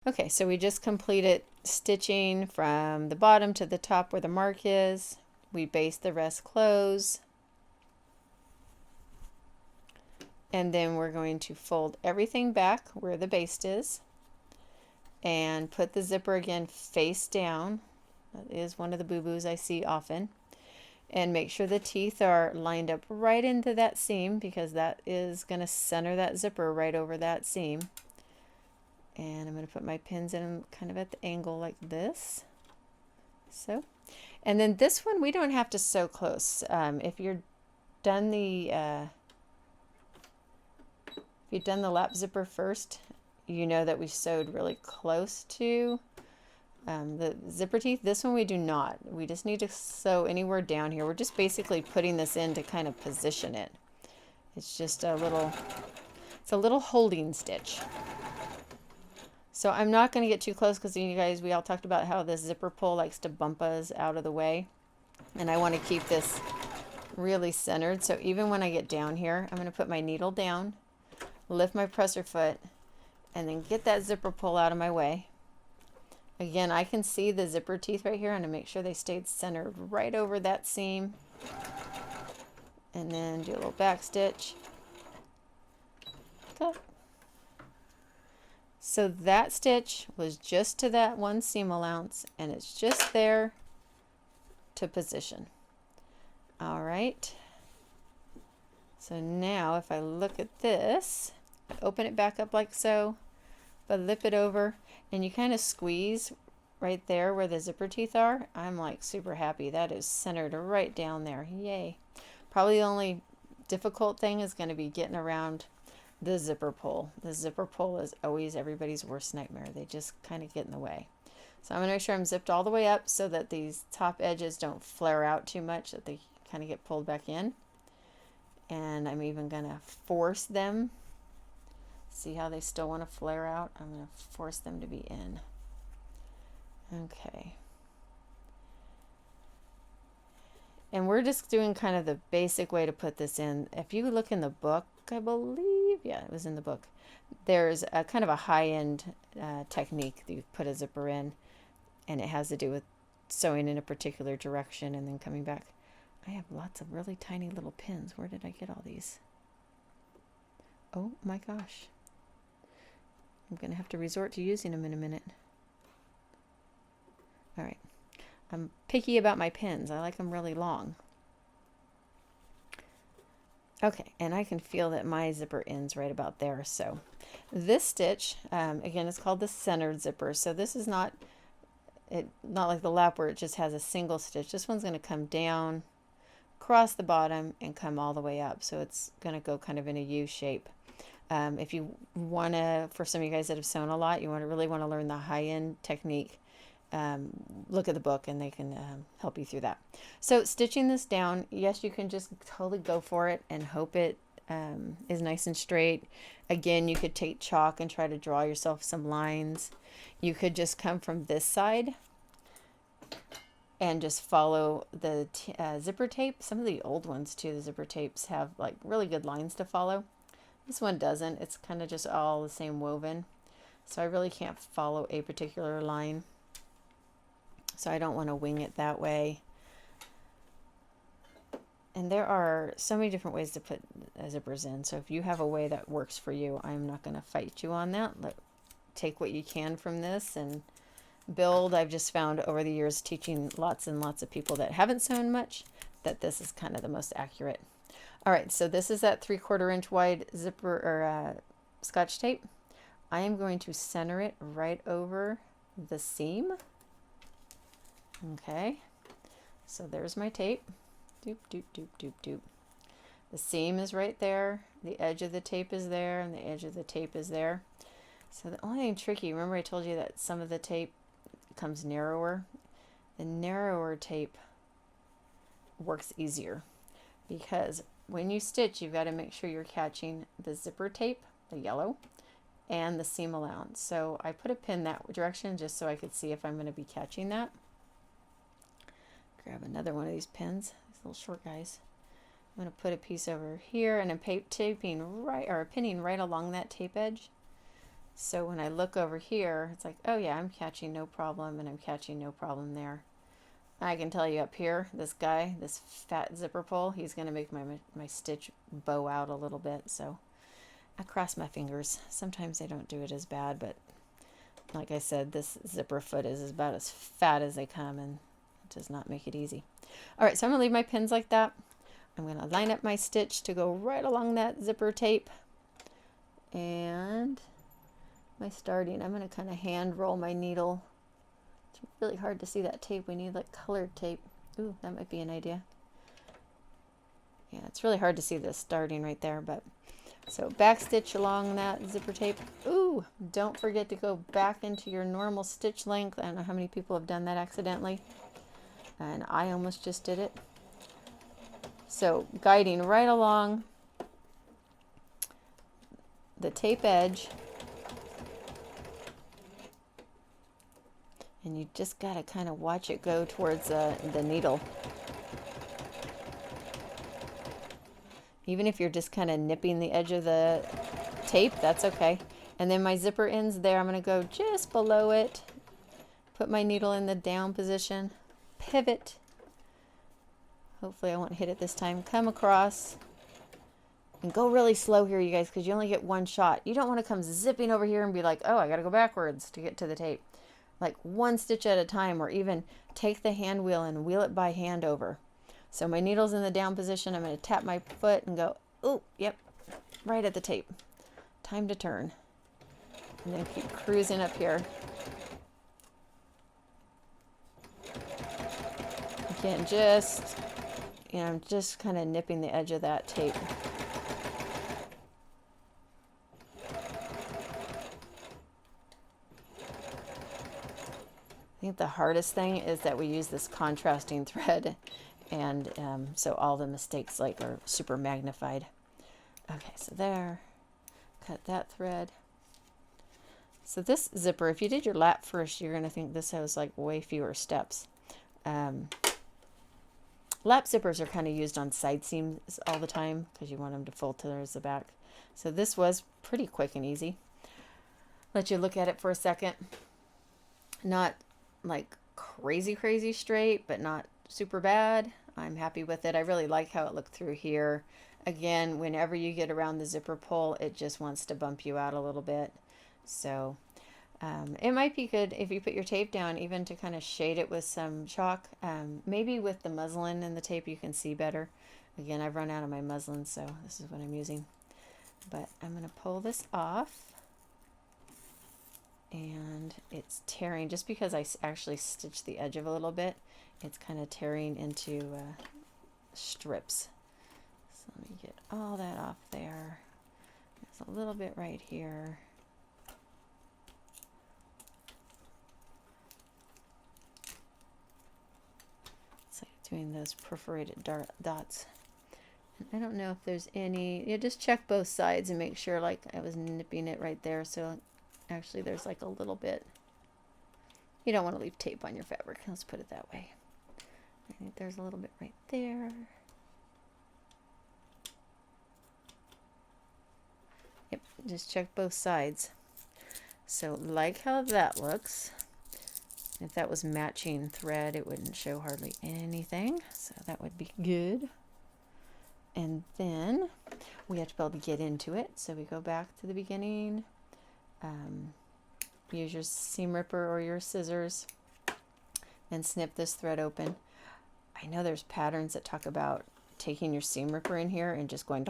Okay, so we just completed stitching from the bottom to the top where the mark is. We basted the rest close. And then we're going to fold everything back where the baste is and put the zipper again face down. That is one of the boo-boos I see often. And make sure the teeth are lined up right into that seam, because that is going to center that zipper right over that seam. And I'm going to put my pins in kind of at the angle like this. So, and then this one we don't have to sew close. If you're done the if you've done the lap zipper first, you know that we sewed really close to the zipper teeth. This one we do not. We just need to sew anywhere down here. We're just basically putting this in to kind of position it. It's just it's a little holding stitch. So I'm not going to get too close, because you guys, we all talked about how this zipper pull likes to bump us out of the way. And I want to keep this really centered. So even when I get down here, I'm going to put my needle down, lift my presser foot, and then get that zipper pull out of my way. Again, I can see the zipper teeth right here, and to make sure they stayed centered right over that seam. And then do a little back stitch. Cut. So that stitch was just to that one seam allowance, and it's just there to position. All right. So now if I look at this, I open it back up like so, but flip it over, and you kind of squeeze right there where the zipper teeth are. I'm like super happy. That is centered right down there. Yay. Probably the only difficult thing is going to be getting around the zipper pull. The zipper pull is always everybody's worst nightmare. They just kind of get in the way. So I'm going to make sure I'm zipped all the way up so that these top edges don't flare out too much, that they kind of get pulled back in. And I'm even going to force them. See how they still want to flare out? I'm going to force them to be in. Okay. And we're just doing kind of the basic way to put this in. If you look in the book, I believe, yeah, it was in the book, there's a kind of a high-end technique that you put a zipper in, and it has to do with sewing in a particular direction and then coming back. I have lots of really tiny little pins. Where did I get all these? Oh my gosh. I'm going to have to resort to using them in a minute. All right. I'm picky about my pins. I like them really long. Okay, and I can feel that my zipper ends right about there. So this stitch, again, is called the centered zipper. So this is not like the lap where it just has a single stitch. This one's going to come down, across the bottom, and come all the way up. So it's going to go kind of in a U shape. If you want to, for some of you guys that have sewn a lot, you really want to learn the high-end technique, look at the book and they can help you through that. So stitching this down, yes, you can just totally go for it and hope it is nice and straight. Again, you could take chalk and try to draw yourself some lines. You could just come from this side and just follow the zipper tape. Some of the old ones too, the zipper tapes have like really good lines to follow. This one doesn't. It's kind of just all the same woven. So I really can't follow a particular line. So I don't want to wing it that way. And there are so many different ways to put zippers in. So if you have a way that works for you, I'm not going to fight you on that. Take what you can from this and build. I've just found over the years teaching lots and lots of people that haven't sewn much that this is kind of the most accurate. All right, so this is that 3/4 inch wide zipper or Scotch tape. I am going to center it right over the seam. Okay, so there's my tape. Doop, doop, doop, doop, doop. The seam is right there. The edge of the tape is there, and the edge of the tape is there. So the only thing tricky, remember I told you that some of the tape comes narrower? The narrower tape works easier, because when you stitch, you've got to make sure you're catching the zipper tape, the yellow, and the seam allowance. So I put a pin that direction just so I could see if I'm going to be catching that. Grab another one of these pins, these little short guys. I'm going to put a piece over here, and I'm taping right, or pinning right along that tape edge. So when I look over here, it's like, oh yeah, I'm catching no problem, and I'm catching no problem there. I can tell you up here, this guy, this fat zipper pull, he's going to make my stitch bow out a little bit. So I cross my fingers. Sometimes I don't do it as bad, but like I said, this zipper foot is about as fat as they come, and it does not make it easy. All right, so I'm going to leave my pins like that. I'm going to line up my stitch to go right along that zipper tape. And my starting, I'm going to kind of hand roll my needle. It's really hard to see that tape. We need like colored tape. Ooh, that might be an idea. Yeah, it's really hard to see the starting right there, but so back stitch along that zipper tape. Ooh, don't forget to go back into your normal stitch length. I don't know how many people have done that accidentally, and I almost just did it. So guiding right along the tape edge, and you just got to kind of watch it go towards the needle. Even if you're just kind of nipping the edge of the tape, that's okay. And then my zipper ends there. I'm going to go just below it, put my needle in the down position, pivot. Hopefully I won't hit it this time. Come across and go really slow here, you guys, because you only get one shot. You don't want to come zipping over here and be like, oh, I got to go backwards to get to the tape. Like one stitch at a time, or even take the hand wheel and wheel it by hand over. So my needle's in the down position. I'm going to tap my foot and go, oh, yep, right at the tape. Time to turn. And then keep cruising up here. Again, just, I'm just kind of nipping the edge of that tape. I think the hardest thing is that we use this contrasting thread, and so all the mistakes like are super magnified. Okay, so there, cut that thread. So this zipper, if you did your lap first, you're going to think this has like way fewer steps. Lap zippers are kind of used on side seams all the time because you want them to fold towards the back. So this was pretty quick and easy. Let you look at it for a second. Not like crazy straight, but not super bad. I'm happy with it. I really like how it looked through here. Again, whenever you get around the zipper pull, it just wants to bump you out a little bit. So it might be good if you put your tape down, even to kind of shade it with some chalk. Maybe with the muslin and the tape you can see better. Again, I've run out of my muslin, so this is what I'm using. But I'm going to pull this off. And it's tearing just because I actually stitched the edge of a little bit. It's kind of tearing into strips. So let me get all that off there. There's a little bit right here. It's like doing those perforated dots. And I don't know if there's any. You just check both sides and make sure, like I was nipping it right there. So actually there's like a little bit. You don't want to leave tape on your fabric. Let's put it that way. I think there's a little bit right there. Yep, just check both sides. So like how that looks. If that was matching thread, it wouldn't show hardly anything. So that would be good. And then we have to be able to get into it. So we go back to the beginning. Use your seam ripper or your scissors and snip this thread open. I know there's patterns that talk about taking your seam ripper in here and just going.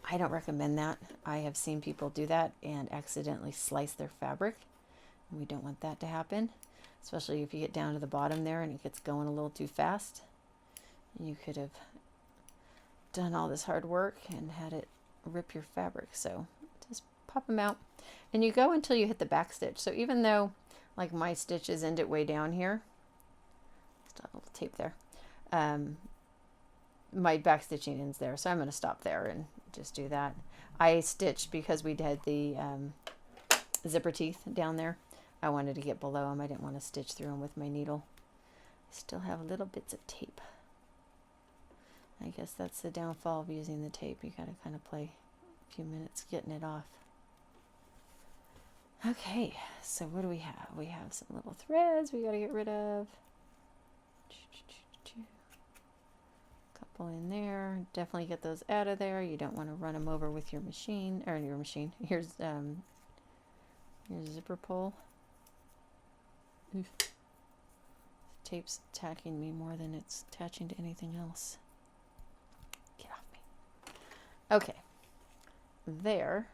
I don't recommend that. I have seen people do that and accidentally slice their fabric. And we don't want that to happen, especially if you get down to the bottom there and it gets going a little too fast. You could have done all this hard work and had it rip your fabric. So just pop them out. And you go until you hit the back stitch. So even though like my stitches end it way down here, still have a little tape there, my back stitching ends there. So I'm going to stop there and just do that. I stitched because we had the zipper teeth down there. I wanted to get below them. I didn't want to stitch through them with my needle. I still have little bits of tape. I guess that's the downfall of using the tape. You got to kind of play a few minutes getting it off. Okay, so what do we have? We have some little threads we got to get rid of. Couple in there. Definitely get those out of there. You don't want to run them over with your machine, or your machine. Here's your zipper pull. Oof. Tape's attacking me more than it's attaching to anything else. Get off me. Okay. There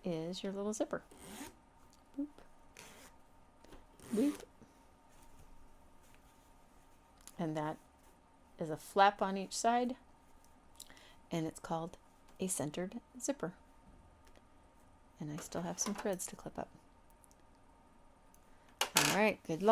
is your little zipper. Boop. Boop. And that is a flap on each side, and it's called a centered zipper. And I still have some threads to clip up. All right, good luck.